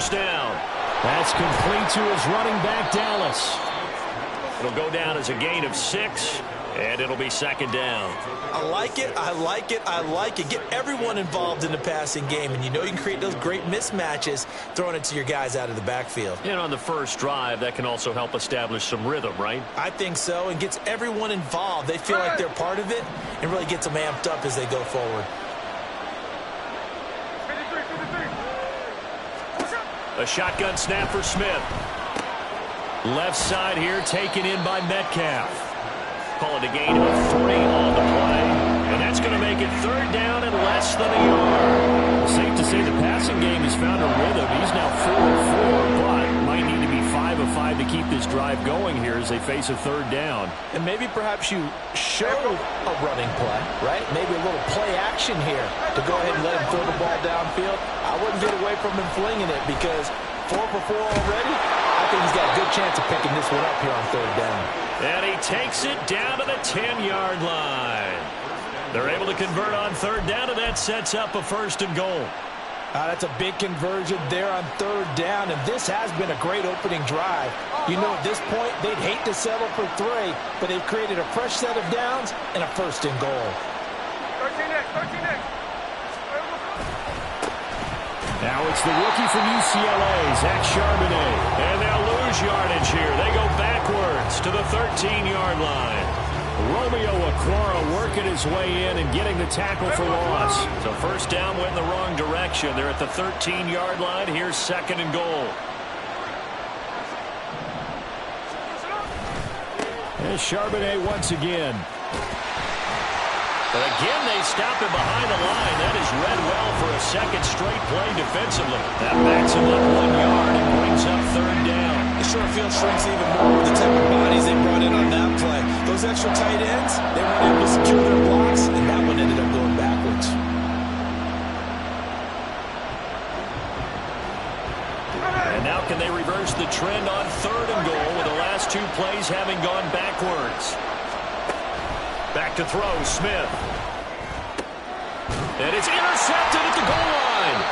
first down. That's complete to his running back, Dallas. It'll go down as a gain of 6, and it'll be second down. I like it, I like it, I like it. Get everyone involved in the passing game, and you know you can create those great mismatches throwing it to your guys out of the backfield. And on the first drive, that can also help establish some rhythm, right? I think so, and gets everyone involved. They feel like they're part of it and really gets them amped up as they go forward. A shotgun snap for Smith. Left side here taken in by Metcalf. Call it a gain of 3 on the play. And that's going to make it third down and less than a yard. Safe to say the passing game has found a rhythm. He's now 4-4, but might need to be 5 of 5 to keep this drive going here as they face a third down. And maybe perhaps you show a running play, right? Maybe a little play action here to go ahead and let him throw the ball downfield. I wouldn't get away from him flinging it because 4 for 4 already. I think he's got a good chance of picking this one up here on third down. And he takes it down to the 10-yard line. They're able to convert on third down, and that sets up a first and goal. That's a big conversion there on third down, and this has been a great opening drive. You know, at this point, they'd hate to settle for 3, but they've created a fresh set of downs and a first and goal. 13X. Now it's the rookie from UCLA, Zach Charbonnet. And they'll lose yardage here. They go backwards to the 13-yard line. Romeo Okwara working his way in and getting the tackle for loss. So first down went in the wrong direction. They're at the 13-yard line. Here's second and goal. And Charbonnet once again. But again, they stop him behind the line. That is read well for a second straight play defensively. That backs him up 1 yard and brings up third down. The short field shrinks even more with the type of bodies they brought in on that play. Those extra tight ends, they weren't able to secure their blocks, and that one ended up going backwards. And now can they reverse the trend on third and goal with the last 2 plays having gone backwards? Back to throw, Smith. And it's intercepted at the goal line.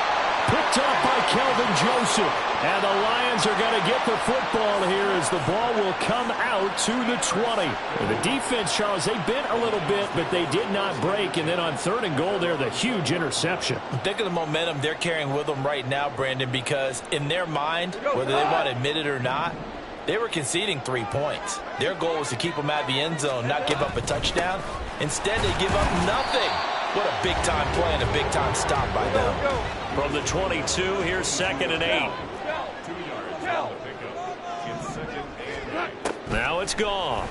Picked up by Kelvin Joseph. And the Lions are going to get the football here as the ball will come out to the 20. And the defense, Charles, they bent a little bit, but they did not break. And then on third and goal there, the huge interception. Think of the momentum they're carrying with them right now, Brandon, because in their mind, whether they want to admit it or not, they were conceding 3 points. Their goal was to keep them out of the end zone, not give up a touchdown. Instead, they give up nothing. What a big-time play and a big-time stop by them. From the 22, here's second and 8. Now it's gone.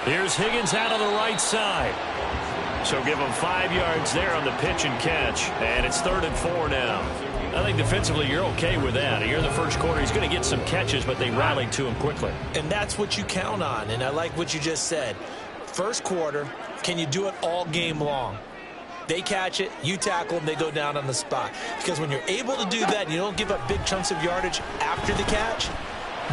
Here's Higgins out on the right side. So give him 5 yards there on the pitch and catch. And it's 3rd and 4 now. I think defensively you're okay with that. Here in the first quarter, he's going to get some catches, but they rallied to him quickly. And that's what you count on, and I like what you just said. First quarter, can you do it all game long? They catch it, you tackle them, they go down on the spot. Because when you're able to do that and you don't give up big chunks of yardage after the catch,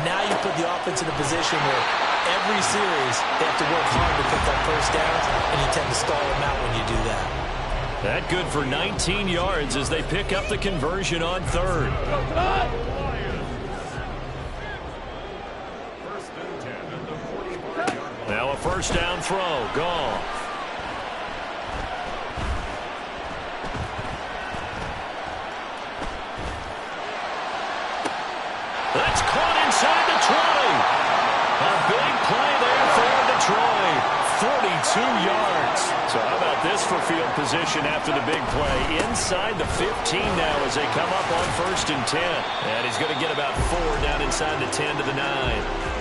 now you put the offense in a position where every series they have to work hard to pick up first downs, and you tend to stall them out when you do that. That good for 19 yards as they pick up the conversion on third. Now a first down throw. Goff. That's caught inside the 20. A big play there for Detroit. 42 yards. So how about this for field position after the big play? Inside the 15 now as they come up on 1st and 10. And he's going to get about 4 down inside the 10 to the 9.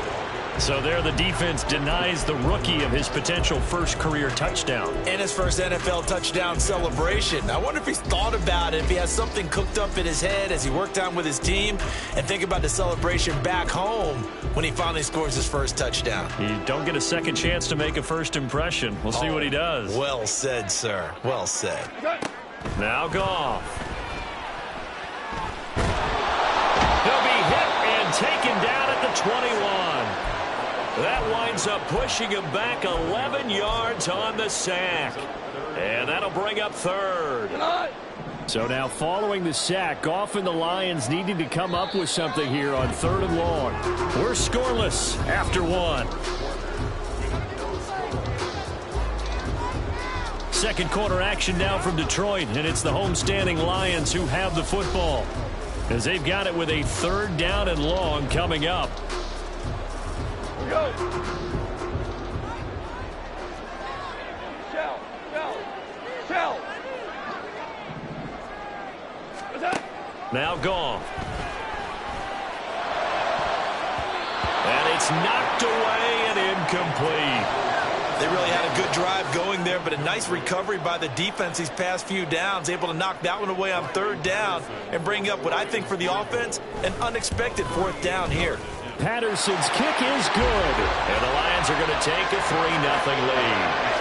So there the defense denies the rookie of his potential first career touchdown. And his first NFL touchdown celebration. I wonder if he's thought about it, if he has something cooked up in his head as he worked on with his team, and think about the celebration back home when he finally scores his first touchdown. You don't get a second chance to make a first impression. We'll see what he does. Well said, sir. Well said. Now Goff. He'll be hit and taken down at the 21. That winds up pushing him back 11 yards on the sack. And that'll bring up third. So now following the sack, often the Lions needing to come up with something here on 3rd and long. We're scoreless after 1. Second quarter action now from Detroit, and it's the homestanding Lions who have the football, as they've got it with a 3rd down and long coming up. Go. Shell. Now gone. And it's knocked away and incomplete. They really had a good drive going there, but a nice recovery by the defense these past few downs, able to knock that one away on 3rd down and bring up what I think for the offense, an unexpected 4th down here. Patterson's kick is good. And the Lions are going to take a 3-0 lead.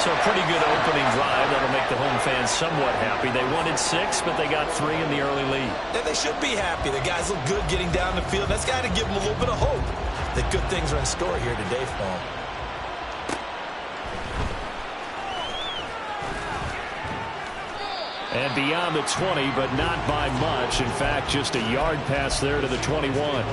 So a pretty good opening drive. That'll make the home fans somewhat happy. They wanted 6, but they got 3 in the early lead. And they should be happy. The guys look good getting down the field. That's got to give them a little bit of hope that good things are in store here today for them. And beyond the 20, but not by much. In fact, just a yard pass there to the 21.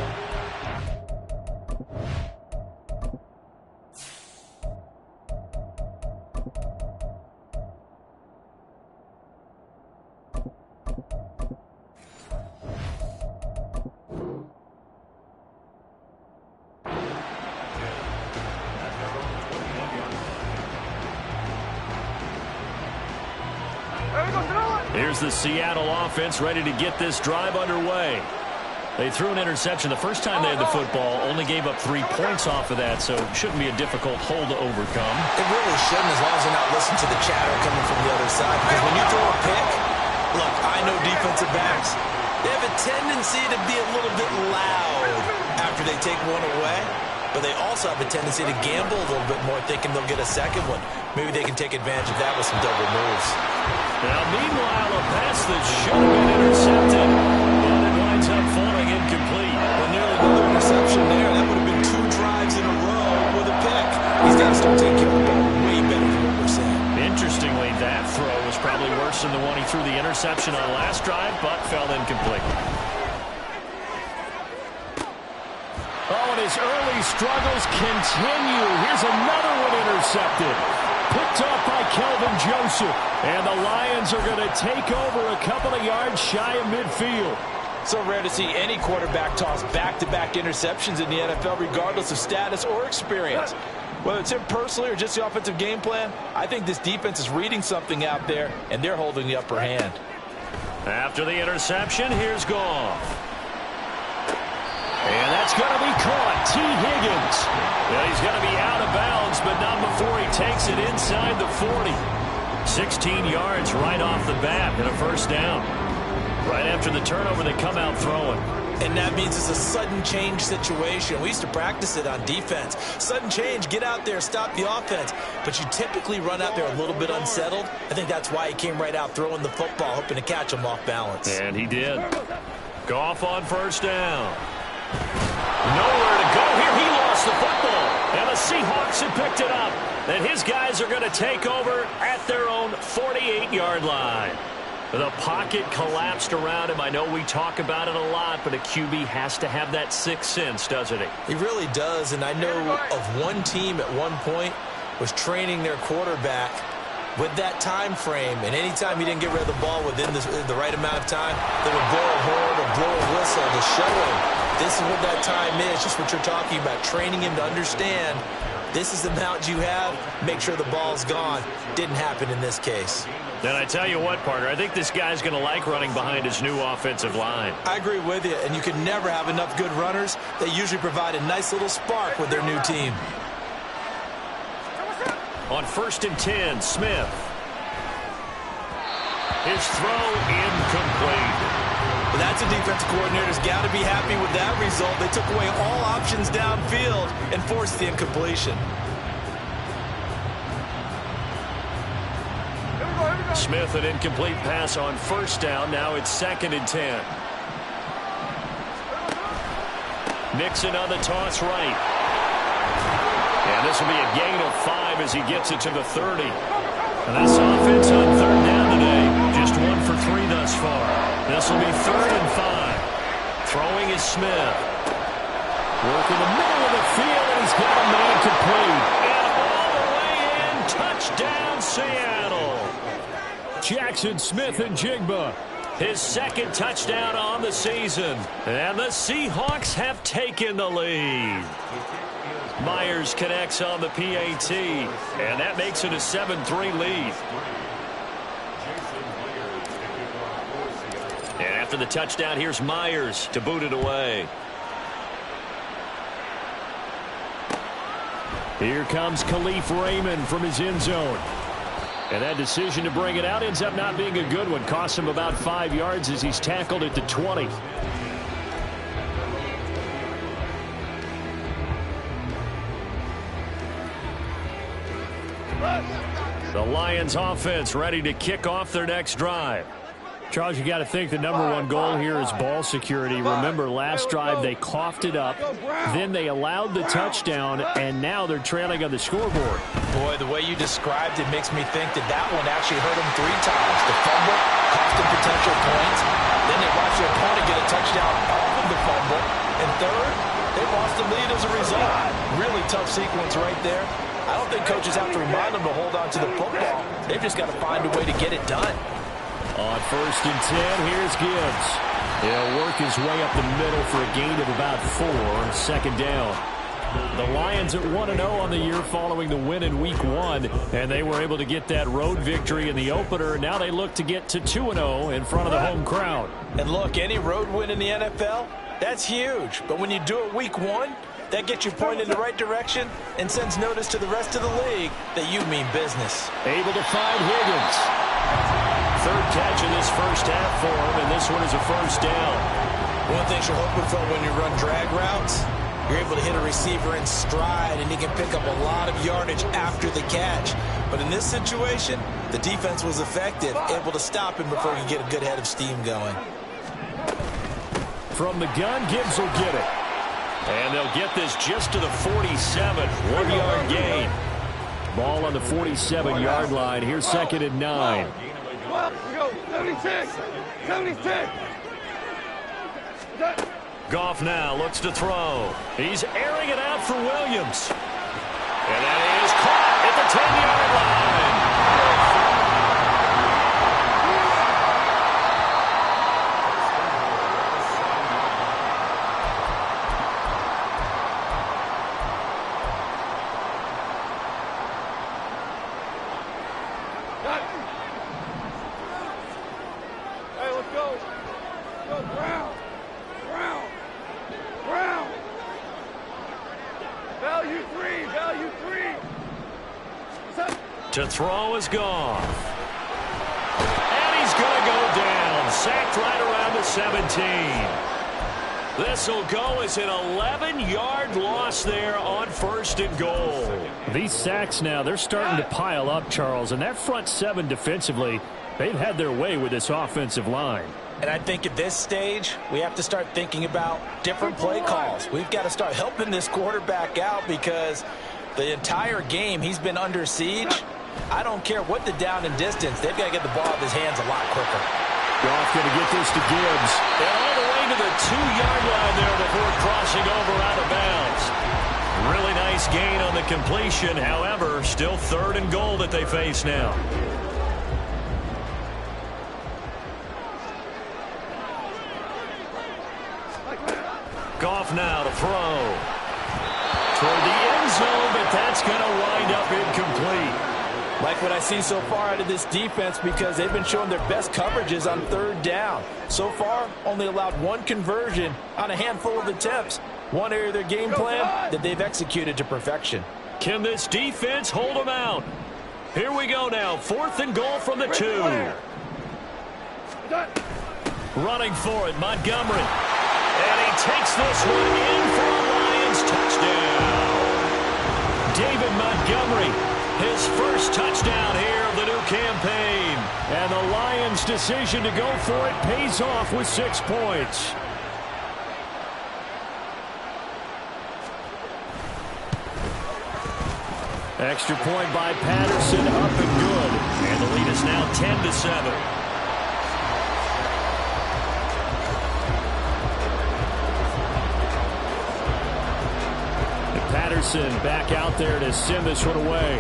Here's the Seattle offense ready to get this drive underway. They threw an interception the first time they had the football, only gave up 3 points off of that, so shouldn't be a difficult hole to overcome. It really shouldn't, as long as they're not listening to the chatter coming from the other side. Because when you throw a pick, look, I know defensive backs, they have a tendency to be a little bit loud after they take one away. But they also have a tendency to gamble a little bit more, thinking they'll get a second one. Maybe they can take advantage of that with some double moves. Now, meanwhile, a pass that should have been intercepted, and it winds up falling incomplete. Well, nearly another interception there. That would have been 2 drives in a row with a pick. He's got to start taking care of the ball way better than what we're saying. Interestingly, that throw was probably worse than the one he threw the interception on last drive, but fell incomplete. Oh, and his early struggles continue. Here's another one intercepted. Picked off by Kelvin Joseph. And the Lions are going to take over a couple of yards shy of midfield. So rare to see any quarterback toss back-to-back interceptions in the NFL, regardless of status or experience. Whether it's him personally or just the offensive game plan, I think this defense is reading something out there, and they're holding the upper hand. After the interception, here's Goff. And that's going to be caught. T. Higgins. Well, he's going to be out of bounds, but not before he takes it inside the 40. 16 yards right off the bat and a first down. Right after the turnover, they come out throwing. And that means it's a sudden change situation. We used to practice it on defense. Sudden change, get out there, stop the offense. But you typically run out there a little bit unsettled. I think that's why he came right out throwing the football, hoping to catch him off balance. And he did. Goff on first down. Nowhere to go here. He lost the football. And the Seahawks have picked it up. And his guys are going to take over at their own 48-yard line. The pocket collapsed around him. I know we talk about it a lot, but a QB has to have that sixth sense, doesn't he? He really does. And I know of one team at one point was training their quarterback with that time frame, and anytime he didn't get rid of the ball within the right amount of time, they would blow a horn or blow a whistle to show him this is what that time is, just what you're talking about, training him to understand this is the amount you have, make sure the ball's gone. Didn't happen in this case. And I tell you what, partner, I think this guy's going to like running behind his new offensive line. I agree with you, and you can never have enough good runners. They usually provide a nice little spark with their new team. On 1st and 10, Smith. His throw incomplete. Well, that's a defensive coordinator's got to be happy with that result. They took away all options downfield and forced the incompletion. Smith, an incomplete pass on 1st down. Now it's 2nd and 10. Nixon on the toss right. And this will be a gain of 5 as he gets it to the 30. And this offense on 3rd down today, just 1 for 3 thus far. This will be 3rd and 5. Throwing is Smith. Working the middle of the field, and he's got a man complete. And all the way in, touchdown Seattle. Jackson Smith and Jigba. His 2nd touchdown on the season. And the Seahawks have taken the lead. Myers connects on the PAT. And that makes it a 7-3 lead. And after the touchdown, here's Myers to boot it away. Here comes Khalif Raymond from his end zone. And that decision to bring it out ends up not being a good one. Costs him about 5 yards as he's tackled at the 20. The Lions offense ready to kick off their next drive. Charles, you got to think the #1 goal here is ball security. Remember, last drive they coughed it up, then they allowed the touchdown, and now they're trailing on the scoreboard. Boy, the way you described it makes me think that that one actually hurt them 3 times. The fumble cost them potential points. Then they watched their opponent get a touchdown off of the fumble. And third, they lost the lead as a result. Really tough sequence right there. I don't think coaches have to remind them to hold on to the football. They've just got to find a way to get it done. On 1st and 10, here's Gibbs. He'll work his way up the middle for a gain of about 4. 2nd down. The Lions at 1-0 on the year following the win in Week 1, and they were able to get that road victory in the opener. Now they look to get to 2-0 in front of the home crowd. And look, any road win in the NFL, that's huge. But when you do it Week 1, that gets you pointed in the right direction and sends notice to the rest of the league that you mean business. Able to find Higgins. 3rd catch in this first half for him, and this one is a 1st down. One thing you're hoping for when you run drag routes, you're able to hit a receiver in stride, and he can pick up a lot of yardage after the catch. But in this situation, the defense was effective, able to stop him before he could get a good head of steam going. From the gun, Gibbs will get it. And they'll get this just to the 47. 1-yard gain. Ball on the 47-yard line. Here's 2nd and 9. Well, we go. 76. 76. Goff now looks to throw. He's airing it out for Williams. And that is caught at the 10-yard line. Hey, let's go. Go, Brown. Brown. Brown. Value 3. Value 3. To throw is Goff. And he's going to go down. Sacked right around the 17. This will go as an 11-yard loss there on 1st and goal. These sacks now, they're starting to pile up, Charles. And that front 7 defensively, they've had their way with this offensive line. And I think at this stage, we have to start thinking about different play calls. We've got to start helping this quarterback out because the entire game he's been under siege. I don't care what the down and distance. They've got to get the ball out of his hands a lot quicker. Goff going to get this to Gibbs. And all the way to the 2-yard line there before crossing over out of bounds. Really nice gain on the completion. However, still 3rd and goal that they face now. Goff now to throw. Toward the end zone, but that's going to wind up incomplete. Like what I see so far out of this defense because they've been showing their best coverages on 3rd down. So far, only allowed 1 conversion on a handful of attempts. One area of their game plan that they've executed to perfection. Can this defense hold them out? Here we go now. 4th and goal from the 2. Running for it, Montgomery. And he takes this one in for a Lions touchdown. David Montgomery, his first touchdown here of the new campaign. And the Lions' decision to go for it pays off with 6 points. Extra point by Patterson, up and good. And the lead is now 10-7. Anderson back out there to send this one away.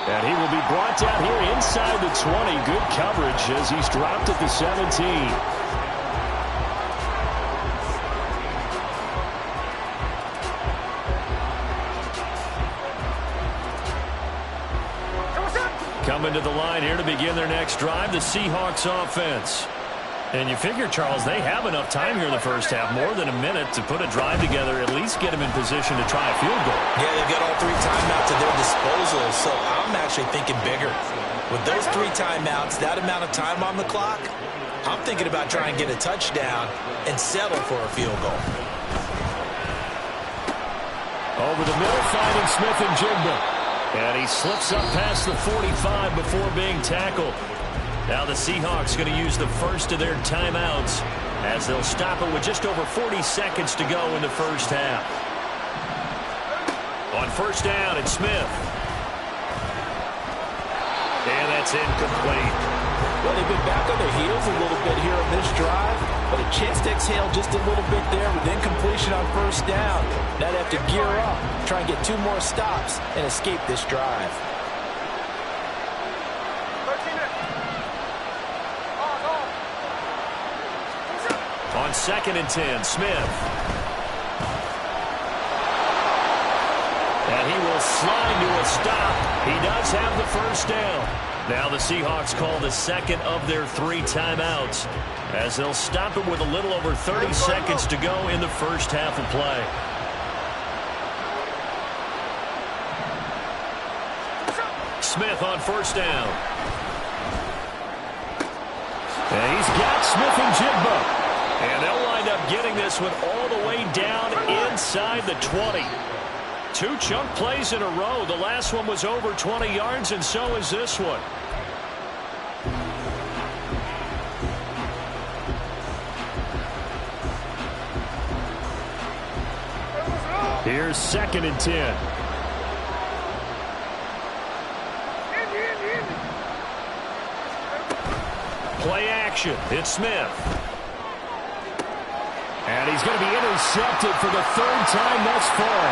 And he will be brought down here inside the 20. Good coverage as he's dropped at the 17. Coming to the line here to begin their next drive, the Seahawks offense. And you figure, Charles, they have enough time here in the first half, more than a minute, to put a drive together, at least get them in position to try a field goal. Yeah, they've got all 3 timeouts at their disposal, so I'm actually thinking bigger. With those 3 timeouts, that amount of time on the clock, I'm thinking about trying to get a touchdown and settle for a field goal. Over the middle, finding Smith and Jigba. And he slips up past the 45 before being tackled. Now the Seahawks going to use the first of their timeouts as they'll stop it with just over 40 seconds to go in the first half. On first down, it's Smith. And that's incomplete. Well, they've been back on their heels a little bit here on this drive, but a chance to exhale just a little bit there with incompletion on first down. Now they have to gear up, try and get 2 more stops, and escape this drive. On 2nd and 10, Smith. And he will slide to a stop. He does have the first down. Now the Seahawks call the second of their 3 timeouts as they'll stop it with a little over 30 seconds to go in the first half of play. Smith on first down. And he's got Smith and Jigba. And they'll wind up getting this one all the way down inside the 20. 2 chunk plays in a row. The last one was over 20 yards, and so is this one. Here's 2nd and 10. Play action. It's Smith. And he's going to be intercepted for the 3rd time thus far.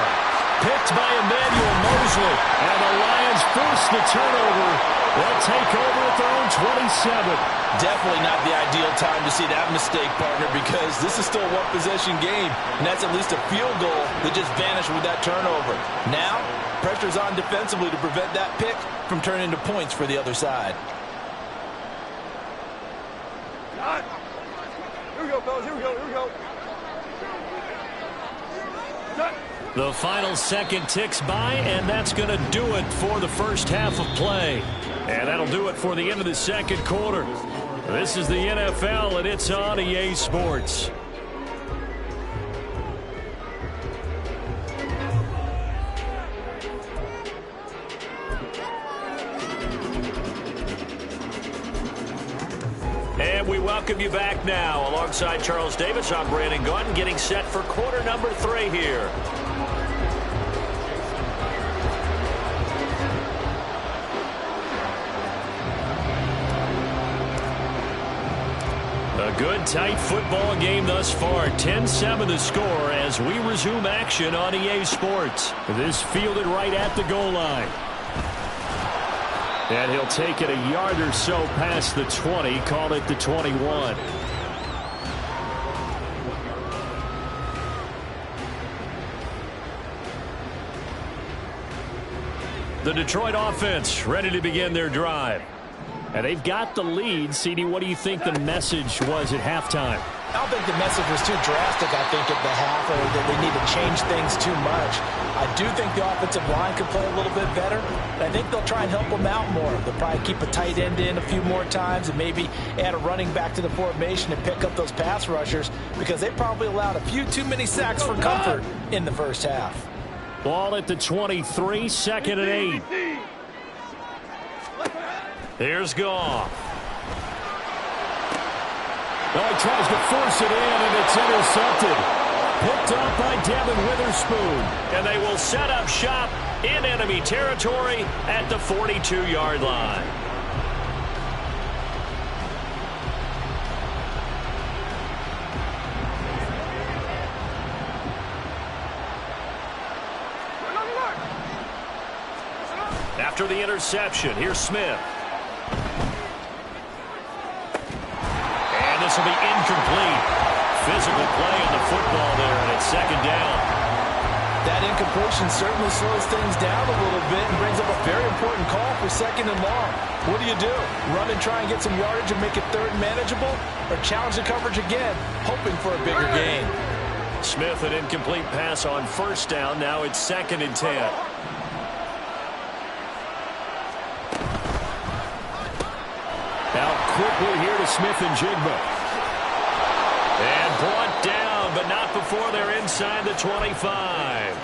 Picked by Emmanuel Mosley. And the Lions force the turnover. They'll take over at their own 27. Definitely not the ideal time to see that mistake, partner, because this is still a 1-possession game, and that's at least a field goal that just vanished with that turnover. Now, pressure's on defensively to prevent that pick from turning into points for the other side. Here we go, fellas. Here we go. Here we go. The final second ticks by, and that's going to do it for the first half of play. And that'll do it for the end of the second quarter. This is the NFL, and it's on EA Sports. And we welcome you back now. Alongside Charles Davis, I'm Brandon Gaudin, getting set for quarter number 3 here. A good, tight football game thus far. 10-7 the score as we resume action on EA Sports. This fielded right at the goal line. And he'll take it a yard or so past the 20, call it the 21. The Detroit offense ready to begin their drive. And they've got the lead. CD, what do you think the message was at halftime? I don't think the message was too drastic, I think, at the half, or that they need to change things too much. I do think the offensive line could play a little bit better, and I think they'll try and help them out more. They'll probably keep a tight end in a few more times and maybe add a running back to the formation and pick up those pass rushers because they probably allowed a few too many sacks for comfort in the first half. Ball at the 23, 2nd and 8. Here's Goff. Well, he tries to force it in, and it's intercepted. Picked up by Devin Witherspoon. And they will set up shop in enemy territory at the 42-yard line. after the interception. Here's Smith. And this will be incomplete. Physical play on the football there, and it's second down. That incompletion certainly slows things down a little bit and brings up a very important call for second and long. What do? Run and try and get some yardage and make it third and manageable? Or challenge the coverage again, hoping for a bigger gain? Smith, an incomplete pass on first down. Now it's 2nd and 10. Out quickly here to Smith and Jigba. And brought down, but not before they're inside the 25.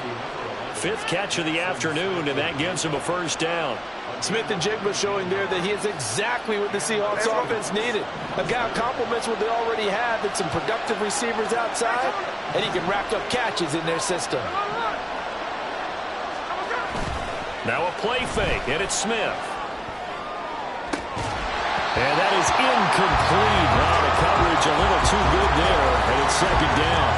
5th catch of the afternoon, and that gives him a first down. Smith and Jigba showing there that he is exactly what the Seahawks offense needed. A guy who complements what they already have and some productive receivers outside, and he can rack up catches in their system. Now a play fake, and it's Smith. And that is incomplete. Now the coverage a little too good there, and it's second down.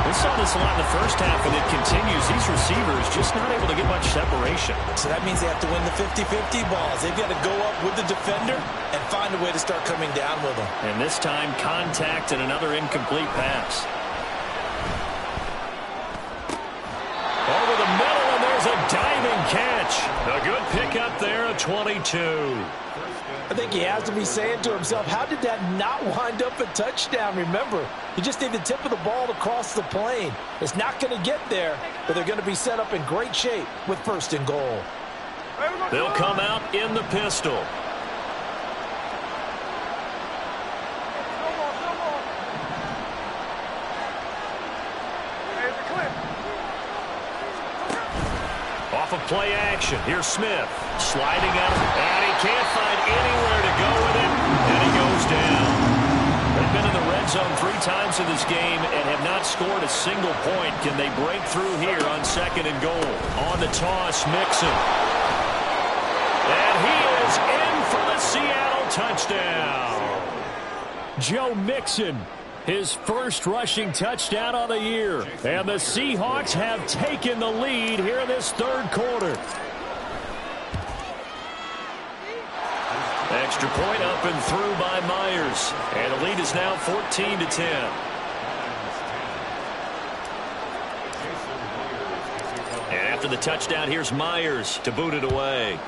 We saw this a lot in the first half, and it continues. These receivers just not able to get much separation. So that means they have to win the 50-50 balls. They've got to go up with the defender and find a way to start coming down with them. And this time, contact and another incomplete pass. Over the middle, and there's a diving catch. A good pickup there, a 22. I think he has to be saying to himself, how did that not wind up a touchdown? Remember, you just need the tip of the ball to cross the plane. It's not going to get there, but they're going to be set up in great shape with 1st and goal. They'll come out in the pistol. Off of play action, here's Smith. Sliding out, and he can't find anywhere to go with it, and he goes down. They've been in the red zone 3 times in this game and have not scored a single point. Can they break through here on 2nd and goal? On the toss, Mixon. And he is in for the Seattle touchdown. Joe Mixon, his first rushing touchdown of the year. And the Seahawks have taken the lead here in this 3rd quarter. Extra point up and through by Myers. And the lead is now 14-10. And after the touchdown, here's Myers to boot it away.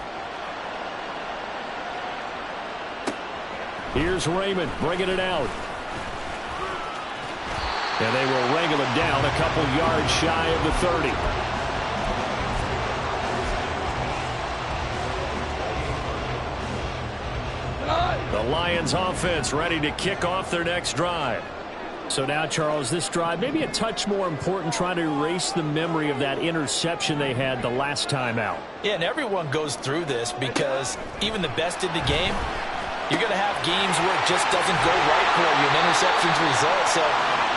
Here's Raymond bringing it out. And they will wrangle him down a couple yards shy of the 30. The Lions offense ready to kick off their next drive. So now, Charles, this drive maybe a touch more important, trying to erase the memory of that interception they had the last time out. Yeah, and everyone goes through this because even the best in the game, you're going to have games where it just doesn't go right for you, and interceptions result. So,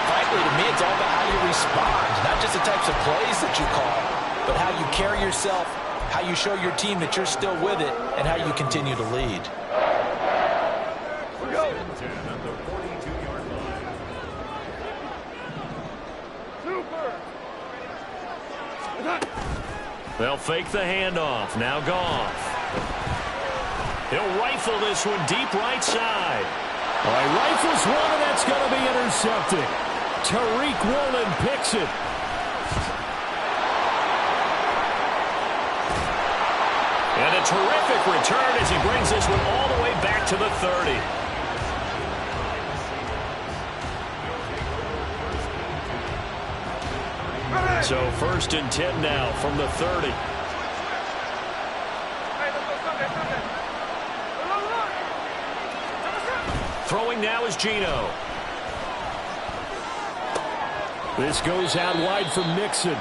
frankly, to me, it's all about how you respond, not just the types of plays that you call, but how you carry yourself, how you show your team that you're still with it, and how you continue to lead. They'll fake the handoff. Now Goff. He'll rifle this one deep right side. All right, rifles one, and that's going to be intercepted. Tariq Woolen picks it. And a terrific return as he brings this one all the way back to the 30. So 1st and 10 now from the 30. Throwing now is Geno. This goes out wide for Mixon.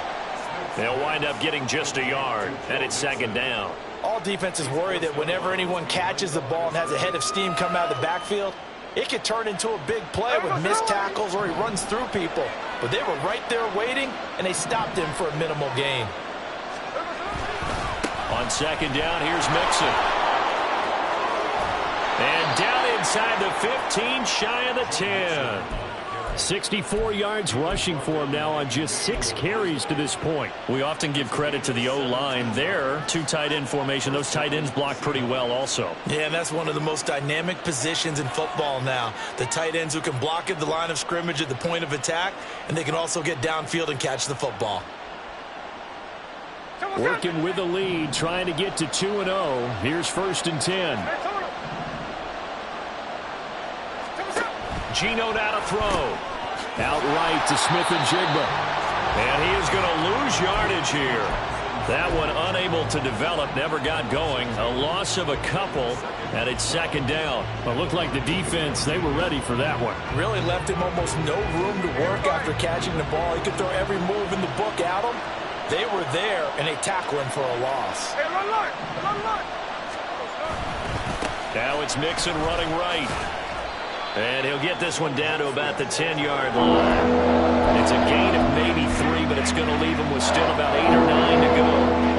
They'll wind up getting just a yard, and it's 2nd down. All defenses worry that whenever anyone catches the ball and has a head of steam come out of the backfield, it could turn into a big play with missed tackles or he runs through people. But they were right there waiting, and they stopped him for a minimal gain. On 2nd down, here's Mixon. And down inside the 15, shy of the 10. 64 yards rushing for him now on just 6 carries to this point. We often give credit to the O-line there. 2 tight end formation. Those tight ends block pretty well also. Yeah, and that's one of the most dynamic positions in football now. The tight ends who can block at the line of scrimmage at the point of attack, and they can also get downfield and catch the football. Working with the lead, trying to get to 2-0. Here's 1st and 10. Geno now to throw. Out right to Smith-Njigba. And he is going to lose yardage here. That one unable to develop, never got going. A loss of a couple, and it's 2nd down. Well, it looked like the defense, they were ready for that one. Really left him almost no room to work after catching the ball. He could throw every move in the book at him. They were there, and they tackle him for a loss. Now it's Mixon running right. And he'll get this one down to about the 10-yard line. It's a gain of maybe 3, but it's going to leave him with still about 8 or 9 to go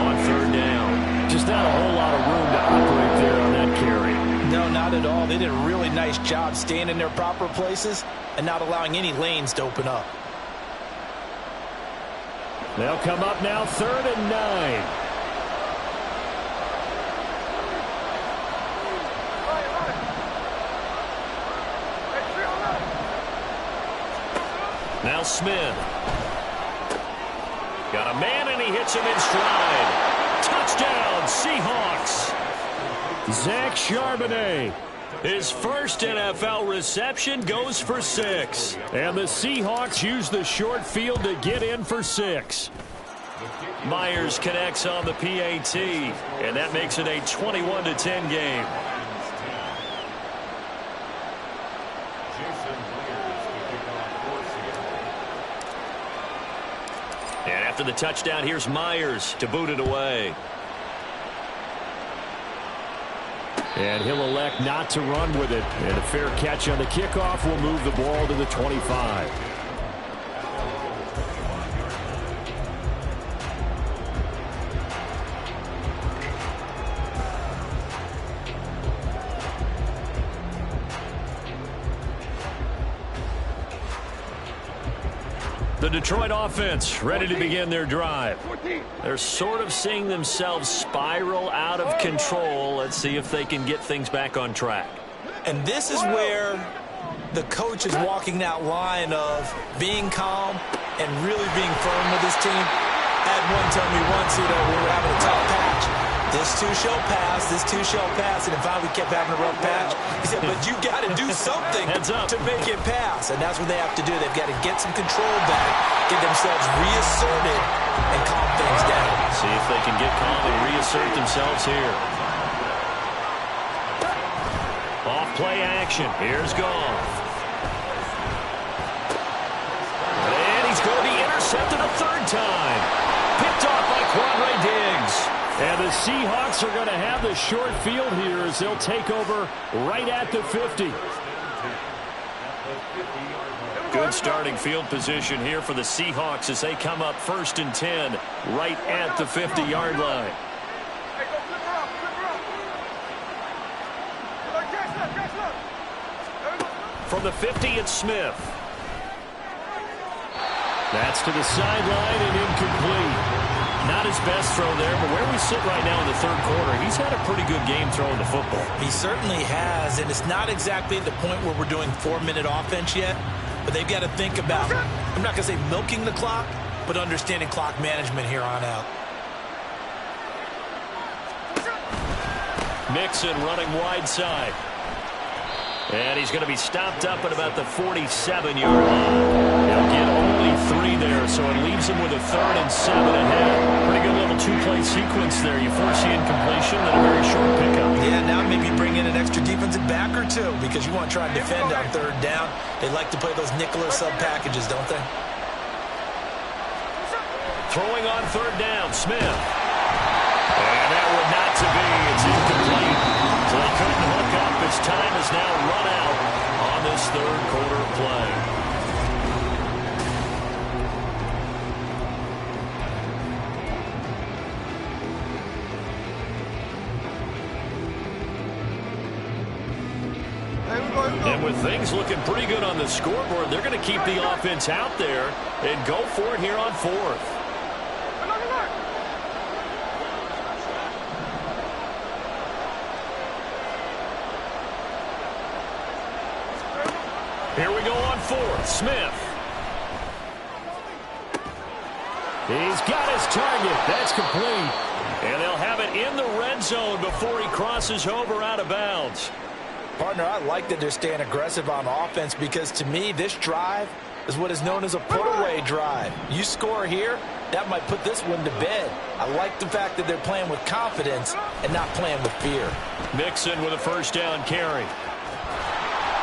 on 3rd down. Just not a whole lot of room to operate there on that carry. No, not at all. They did a really nice job staying in their proper places and not allowing any lanes to open up. They'll come up now 3rd and 9. Now Smith. Got a man, and he hits him in stride. Touchdown, Seahawks. Zach Charbonnet. His first NFL reception goes for 6. And the Seahawks use the short field to get in for 6. Myers connects on the PAT, and that makes it a 21-10 game. And after the touchdown, here's Myers to boot it away. And he'll elect not to run with it. And a fair catch on the kickoff will move the ball to the 25. The Detroit offense ready to begin their drive. They're sort of seeing themselves spiral out of control. Let's see if they can get things back on track. And this is where the coach is walking that line of being calm and really being firm with his team. I had one tell me once, we were having a tough patch. This too shall pass, this too shall pass, and finally we kept having a rough patch. He said, but you got to do something to make it pass, and that's what they have to do. They've got to get some control back, get themselves reasserted, and calm things down. See if they can get calm and reassert themselves here. Off play action. Here's Goff. And he's going to be intercepted a 3rd time. Picked off by Quandre Diggs. And the Seahawks are going to have the short field here as they'll take over right at the 50. Good starting field position here for the Seahawks as they come up 1st and 10 right at the 50-yard line. From the 50, it's Smith. That's to the sideline and incomplete. Not his best throw there, but where we sit right now in the 3rd quarter, he's had a pretty good game throwing the football. He certainly has, and it's not exactly at the point where we're doing 4-minute offense yet, but they've got to think about, I'm not going to say milking the clock, but understanding clock management here on out. Mixon running wide side. And he's going to be stopped up at about the 47-yard line. He'll get only 3 there, so it leaves him with a 3rd and 7 ahead. Pretty good little 2-play sequence there. You force the incompletion, then a very short pickup. Yeah, now maybe bring in an extra defensive back or 2 because you want to try and defend on 3rd down. They like to play those nickel or sub packages, don't they? Throwing on 3rd down, Smith. And that one not to be. It's incomplete. So they couldn't hook up. His time is now run out on this 3rd quarter play. And with things looking pretty good on the scoreboard, they're going to keep the offense out there and go for it here on fourth. Here we go on fourth. Smith. He's got his target. That's complete. And they'll have it in the red zone before he crosses over out of bounds. Partner, I like that they're staying aggressive on offense because, to me, this drive is what is known as a put-away drive. You score here, that might put this one to bed. I like the fact that they're playing with confidence and not playing with fear. Mixon with a first down carry.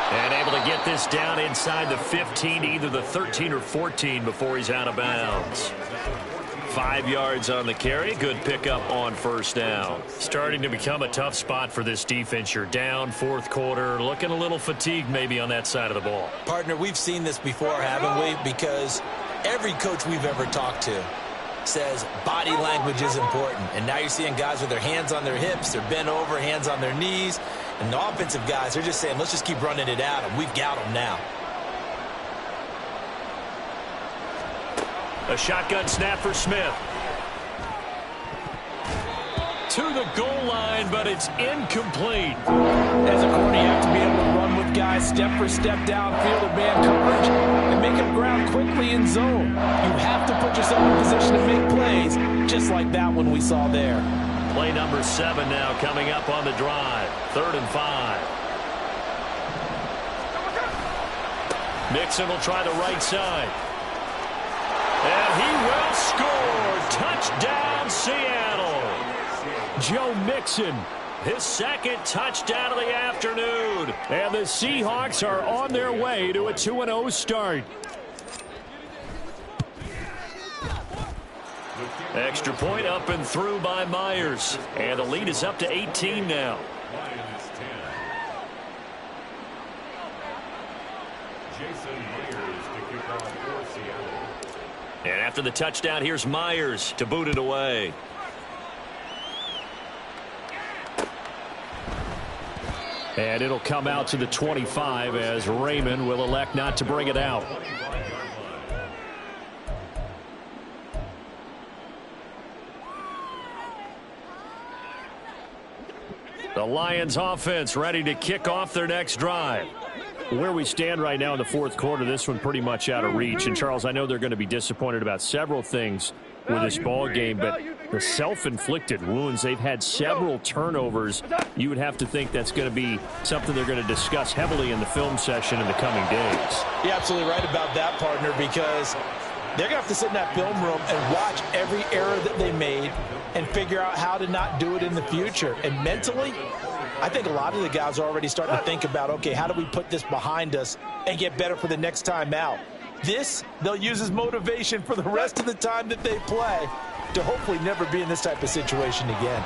And able to get this down inside the 15, either the 13 or 14 before he's out of bounds. 5 yards on the carry. Good pickup on first down. Starting to become a tough spot for this defense. You're down fourth quarter. Looking a little fatigued maybe on that side of the ball. Partner, we've seen this before, haven't we? Because every coach we've ever talked to says body language is important. And now you're seeing guys with their hands on their hips. They're bent over, hands on their knees. And the offensive guys, they're just saying, let's just keep running it at them. We've got them now. A shotgun snap for Smith. To the goal line, but it's incomplete. As a corner, you have to be able to run with guys step for step downfield in man coverage and make them ground quickly in zone. You have to put yourself in position to make plays, just like that one we saw there. Play number 7 now coming up on the drive. 3rd and 5. Mixon will try the right side. And he will score. Touchdown, Seattle. Joe Mixon, His second touchdown of the afternoon. and the Seahawks are on their way to a 2-0 start. Extra point up and through by Myers. And the lead is up to 18 now. And after the touchdown, here's Myers to boot it away. And it'll come out to the 25 as Raymond will elect not to bring it out. The Lions offense ready to kick off their next drive. Where we stand right now in the fourth quarter, this one pretty much out of reach. And, Charles, I know they're going to be disappointed about several things with this ball game, but the self-inflicted wounds, they've had several turnovers. You would have to think that's going to be something they're going to discuss heavily in the film session in the coming days. You're absolutely right about that, partner, because they're going to have to sit in that film room and watch every error that they made and figure out how to not do it in the future. And mentally, I think a lot of the guys are already starting to think about, okay, how do we put this behind us and get better for the next time out? This, they'll use as motivation for the rest of the time that they play to hopefully never be in this type of situation again.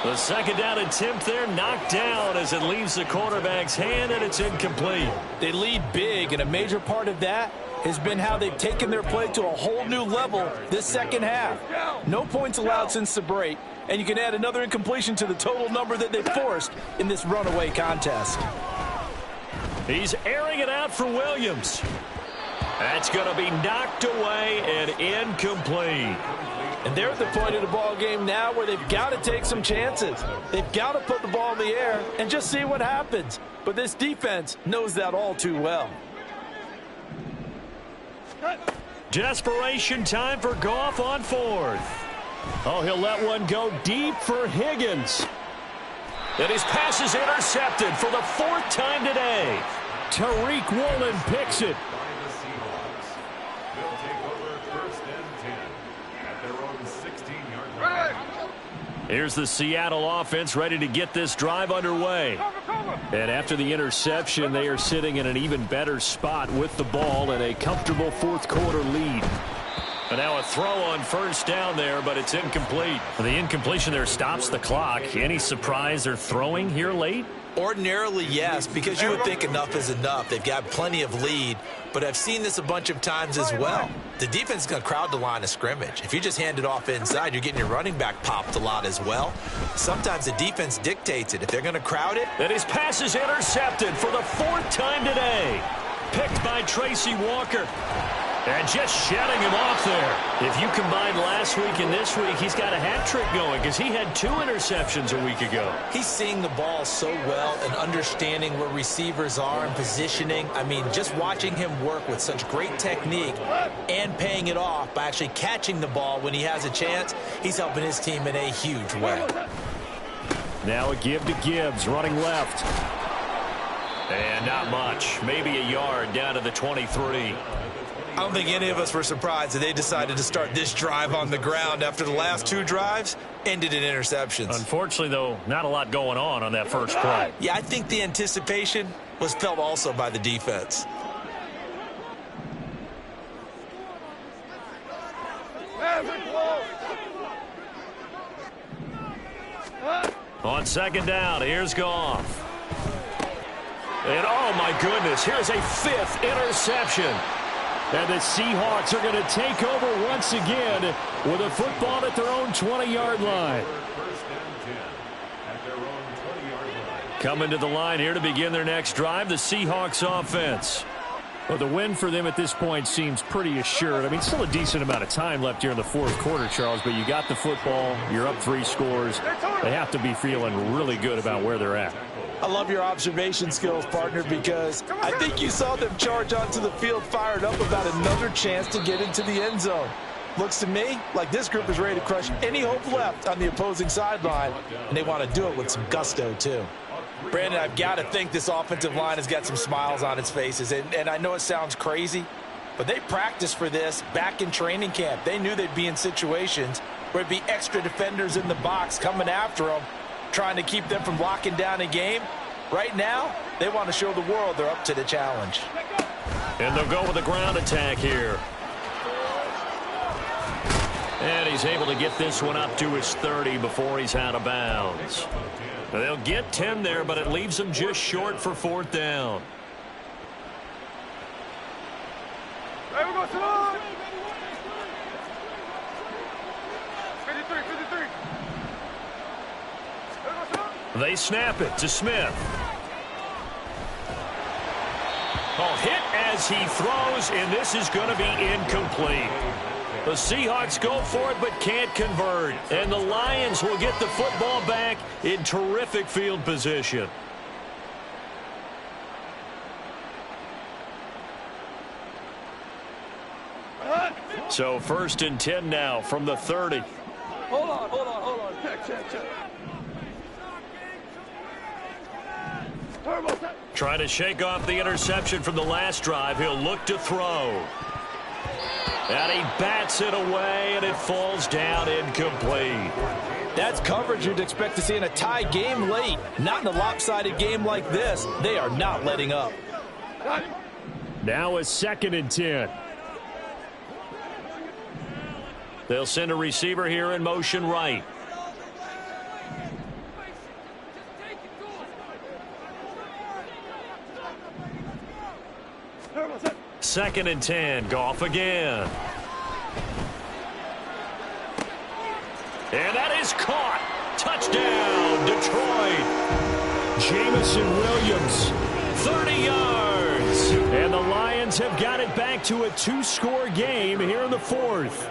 The second down attempt there knocked down as it leaves the quarterback's hand, and it's incomplete. They lead big, and a major part of that has been how they've taken their play to a whole new level this second half. No points allowed since the break, and you can add another incompletion to the total number that they forced in this runaway contest. He's airing it out for Williams. That's going to be knocked away and incomplete. And they're at the point of the ball game now where they've got to take some chances. They've got to put the ball in the air and just see what happens. But this defense knows that all too well. Desperation time for Goff on fourth. Oh, he'll let one go deep for Higgins. And his pass is intercepted for the 4th time today. Tariq Woolen picks it. Here's the Seattle offense ready to get this drive underway. And after the interception, they are sitting in an even better spot with the ball and a comfortable fourth quarter lead. And now a throw on first down there, but it's incomplete. The incompletion there stops the clock. Any surprise they're throwing here late? Ordinarily, yes, because you would think enough is enough. They've got plenty of lead, but I've seen this a bunch of times as well. the defense is going to crowd the line of scrimmage. If you just hand it off inside, you're getting your running back popped a lot as well. Sometimes the defense dictates it. If they're going to crowd it. And his pass is intercepted for the 4th time today. Picked by Tracy Walker. And just shutting him off there. If you combine last week and this week, he's got a hat trick going because he had 2 interceptions a week ago. He's seeing the ball so well and understanding where receivers are and positioning. I mean, just watching him work with such great technique and paying it off by actually catching the ball when he has a chance, he's helping his team in a huge way. Now a give to Gibbs, running left. And not much. Maybe a yard down to the 23. I don't think any of us were surprised that they decided to start this drive on the ground after the last 2 drives ended in interceptions. Unfortunately, though, not a lot going on that first play. Yeah, I think the anticipation was felt also by the defense. On 2nd down, here's Goff. And, oh, my goodness, here's a 5th interception. And the Seahawks are going to take over once again with a football at their own 20-yard line. Coming to the line here to begin their next drive, the Seahawks offense. Well, the win for them at this point seems pretty assured. I mean, still a decent amount of time left here in the 4th quarter, Charles, but you got the football, you're up 3 scores. They have to be feeling really good about where they're at. I love your observation skills, partner, because I think you saw them charge onto the field fired up about another chance to get into the end zone. Looks to me like this group is ready to crush any hope left on the opposing sideline, and they want to do it with some gusto, too. Brandon, I've got to think this offensive line has got some smiles on its faces, and I know it sounds crazy, but they practiced for this back in training camp. They knew they'd be in situations where it'd be extra defenders in the box coming after them, trying to keep them from locking down a game. Right now, they want to show the world they're up to the challenge. And they'll go with a ground attack here. And he's able to get this one up to his 30 before he's out of bounds. They'll get 10 there, but it leaves them just short for 4th down. There we go, son. 53, 53. They snap it to Smith. Oh, hit as he throws, and this is going to be incomplete. The Seahawks go for it but can't convert. And the Lions will get the football back in terrific field position. So 1st and 10 now from the 30. Hold on. Check. Trying to shake off the interception from the last drive. He'll look to throw. And he bats it away, and it falls down incomplete. That's coverage you'd expect to see in a tie game late. Not in a lopsided game like this. They are not letting up. Now a 2nd and 10. They'll send a receiver here in motion right. Second and 10. Goff again. And that is caught. Touchdown, Detroit. Jamison Williams, 30 yards. And the Lions have got it back to a 2-score game here in the 4th.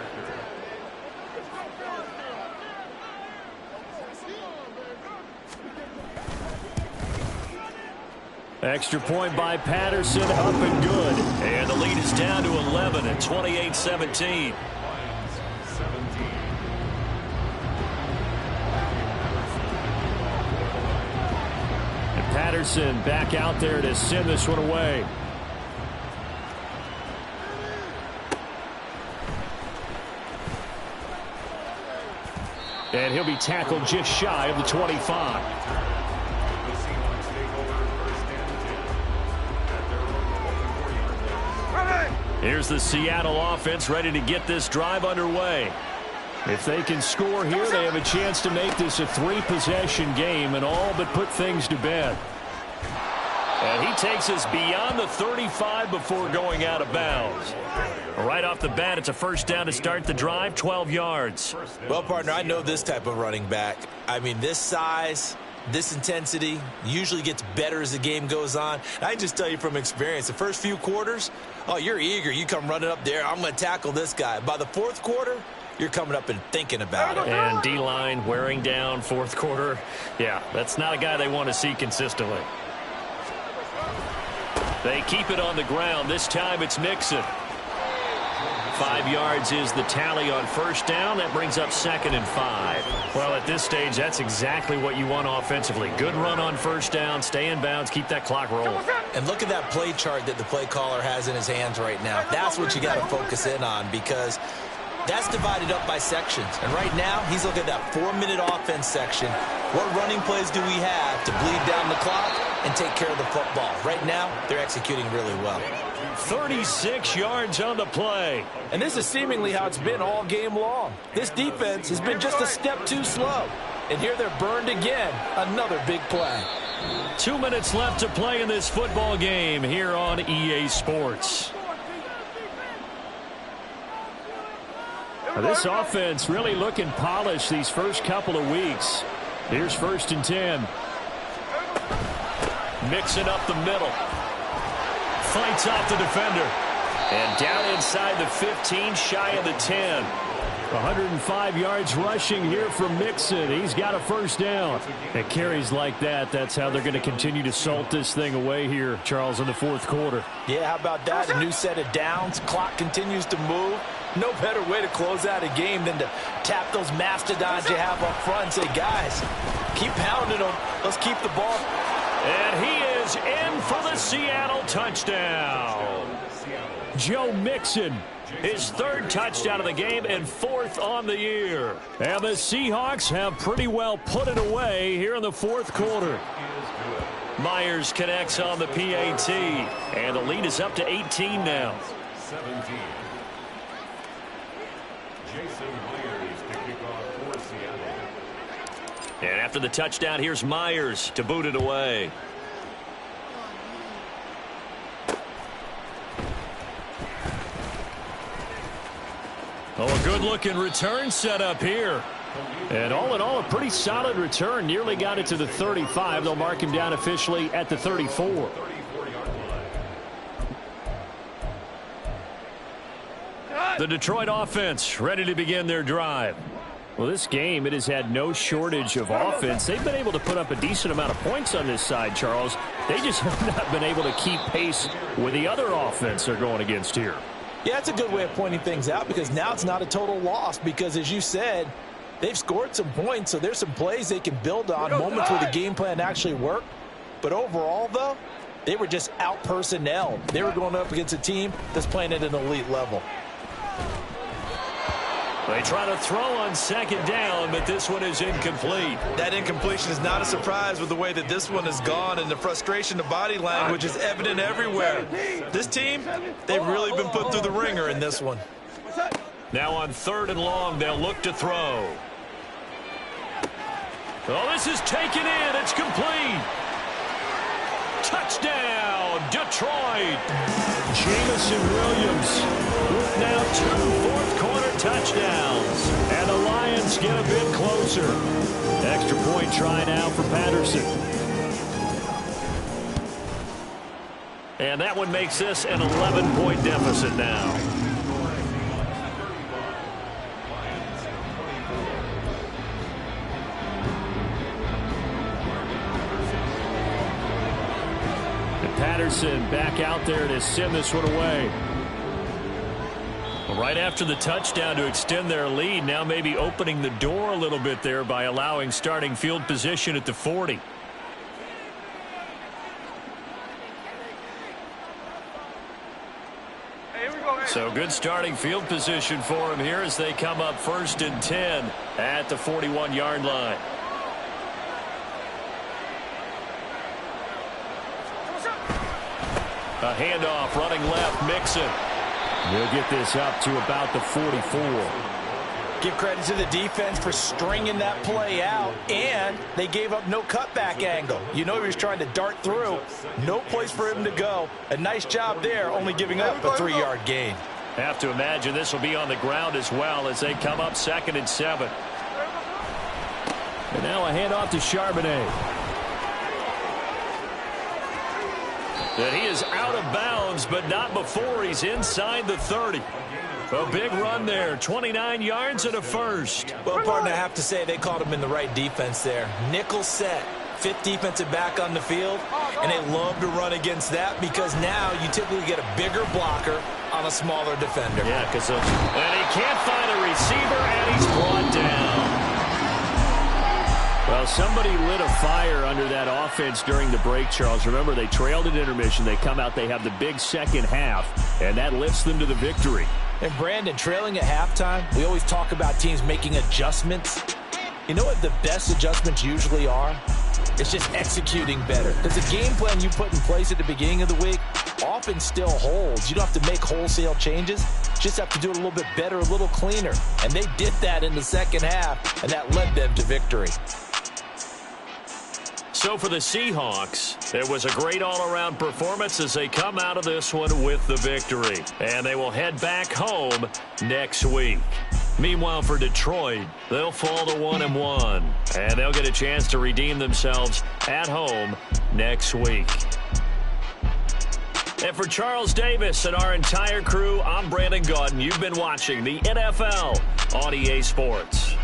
Extra point by Patterson, up and good. And the lead is down to 11 at 28-17. And Patterson back out there to send this one away. And he'll be tackled just shy of the 25. Here's the Seattle offense ready to get this drive underway. If they can score here, they have a chance to make this a 3-possession game and all but put things to bed. And he takes us beyond the 35 before going out of bounds. Right off the bat, it's a first down to start the drive, 12 yards. Well, partner, I know this type of running back. I mean, this size, this intensity usually gets better as the game goes on. And I can just tell you from experience, the first few quarters, oh, you're eager. You come running up there, I'm going to tackle this guy. By the fourth quarter, you're coming up and thinking about it. And D-line wearing down fourth quarter. Yeah, that's not a guy they want to see consistently. They keep it on the ground. This time it's Mixon. 5 yards is the tally on first down. That brings up 2nd and 5. Well, at this stage, that's exactly what you want offensively. Good run on first down, stay in bounds, keep that clock rolling. And look at that play chart that the play caller has in his hands right now. That's what you got to focus in on, because that's divided up by sections. And right now, he's looking at that 4-minute offense section. What running plays do we have to bleed down the clock and take care of the football? Right now, they're executing really well. 36 yards on the play. And this is seemingly how it's been all game long. This defense has been just a step too slow. And here they're burned again. Another big play. 2 minutes left to play in this football game here on EA Sports. This offense really looking polished these first couple of weeks. Here's 1st and 10. Mixing up the middle. Fights off the defender. And down inside the 15, shy of the 10. 105 yards rushing here from Mixon. He's got a first down. At carries like that, that's how they're going to continue to salt this thing away here, Charles, in the fourth quarter. Yeah, how about that? A new set of downs. Clock continues to move. No better way to close out a game than to tap those mastodons you have up front and say, guys, keep pounding them. Let's keep the ball. And he is in for the Seattle touchdown. Joe Mixon, his 3rd touchdown of the game and 4th on the year. And the Seahawks have pretty well put it away here in the fourth quarter. Myers connects on the PAT, and the lead is up to 18 now. 17. Jason Myers to kick off for Seattle. And after the touchdown, here's Myers to boot it away. Oh, a good-looking return set up here. And all in all, a pretty solid return. Nearly got it to the 35. They'll mark him down officially at the 34. The Detroit offense ready to begin their drive. Well, this game, it has had no shortage of offense. They've been able to put up a decent amount of points on this side, Charles. They just have not been able to keep pace with the other offense they're going against here. Yeah, it's a good way of pointing things out, because now it's not a total loss, because as you said, they've scored some points, so there's some plays they can build on, moments where the game plan actually worked. But overall, though, they were just out-personnel. They were going up against a team that's playing at an elite level. They try to throw on 2nd down, but this one is incomplete. That incompletion is not a surprise with the way that this one has gone, and the frustration of body language is evident everywhere. This team, they've really been put through the ringer in this one. Now on 3rd and long, they'll look to throw. Oh, this is taken in. It's complete. Touchdown, Detroit. Jamison Williams with now 2 fourth-quarter touchdowns. And the Lions get a bit closer. Extra point try now for Patterson. And that one makes this an 11-point deficit now. Patterson back out there to send this one away. Right after the touchdown to extend their lead, now maybe opening the door a little bit there by allowing starting field position at the 40. So good starting field position for him here as they come up 1st and 10 at the 41-yard line. A handoff running left, Mixon. He'll get this up to about the 44. Give credit to the defense for stringing that play out, and they gave up no cutback angle. You know he was trying to dart through. No place for him to go. A nice job there, only giving up a 3-yard gain. Have to imagine this will be on the ground as well as they come up 2nd and 7. And now a handoff to Charbonnet. And he is out of bounds, but not before he's inside the 30. A big run there, 29 yards and a first. Well, partner, I have to say they called him in the right defense there. Nickel set, 5th defensive back on the field, and they love to run against that because now you typically get a bigger blocker on a smaller defender. Yeah, because and he can't find a receiver, and he's brought down. Well, somebody lit a fire under that offense during the break, Charles. Remember, they trailed at intermission. They come out, they have the big second half, and that lifts them to the victory. And Brandon, trailing at halftime, we always talk about teams making adjustments. You know what the best adjustments usually are? It's just executing better. Because the game plan you put in place at the beginning of the week often still holds. You don't have to make wholesale changes. Just have to do it a little bit better, a little cleaner. And they did that in the second half, and that led them to victory. So for the Seahawks, it was a great all-around performance as they come out of this one with the victory. And they will head back home next week. Meanwhile, for Detroit, they'll fall to 1-1. And they'll get a chance to redeem themselves at home next week. And for Charles Davis and our entire crew, I'm Brandon Gaudin. You've been watching the NFL on EA Sports.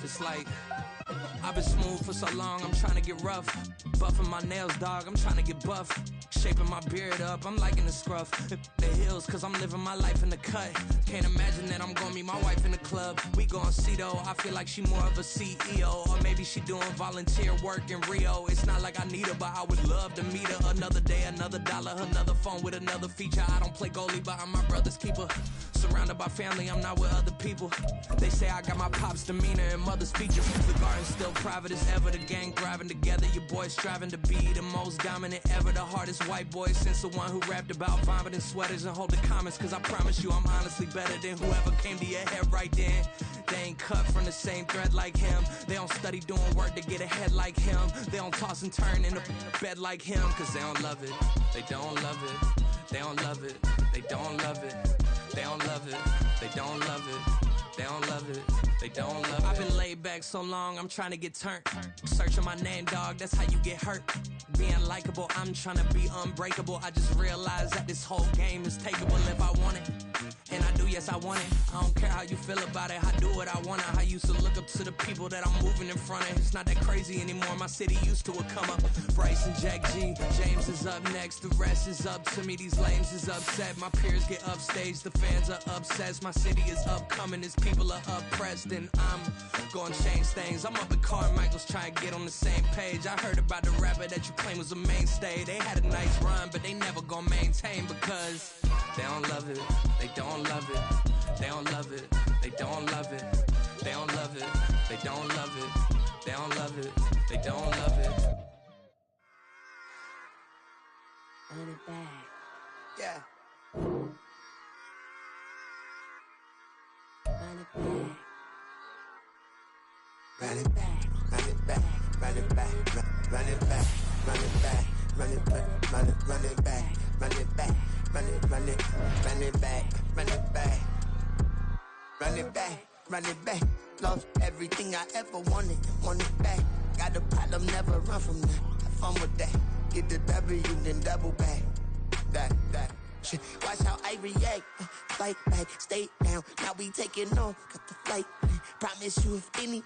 It's like I've been smooth for so long, I'm trying to get rough. Buffing my nails, dog, I'm trying to get buff. Shaping my beard up, I'm liking the scruff. The hills, cause I'm living my life in the cut. Can't imagine that I'm gonna meet my wife in the club. We gon' see though, I feel like she more of a CEO. Or maybe she doing volunteer work in Rio. It's not like I need her, but I would love to meet her. Another day, another dollar, another phone with another feature. I don't play goalie, but I'm my brother's keeper. Surrounded by family, I'm not with other people. They say I got my pop's demeanor and mother's features. The garden's still private as ever. The gang thriving together. Your boys striving to be the most dominant ever. The hardest white boy since the one who rapped about vomiting sweaters and hold the comments. Cause I promise you I'm honestly better than whoever came to your head right then. They ain't cut from the same thread like him. They don't study doing work to get ahead like him. They don't toss and turn in the bed like him. Cause they don't love it. They don't love it. They don't love it. They don't love it. They don't love it. They don't love it. They don't love it. They don't love it. I've been laid back so long, I'm trying to get turned. Searching my name, dog, that's how you get hurt. Being likable, I'm trying to be unbreakable. I just realized that this whole game is takeable if I want it. And I do, yes, I want it. I don't care how you feel about it. I do what I want it. I used to look up to the people that I'm moving in front of. It's not that crazy anymore. My city used to a come up. Bryce and Jack G. James is up next. The rest is up to me. These lames is upset. My peers get upstage. The fans are obsessed. My city is upcoming. His people are oppressed. And I'm gonna change things. I'm up at Carmichael's trying to get on the same page. I heard about the rapper that you claim was a mainstay. They had a nice run, but they never gonna maintain because they don't love it. They don't love it. They don't love it. They don't love it. They don't love it. They don't love it. They don't love it. They don't love it. Run it back. Yeah. Run it back. Run it back. Run it back. Run it back. Run it back. Run it back. Run it back. Run it. Run it back. Run it back. Run it. Run it. Run it back. Run it back. Run it back. Run it back. Lost everything I ever wanted. Want it back. Got a problem, never run from that. Have fun with that. Get the W, then double back. That. Shit. Watch how I react. Fight back. Stay down. Now we taking on. Got the flight. Promise you if any.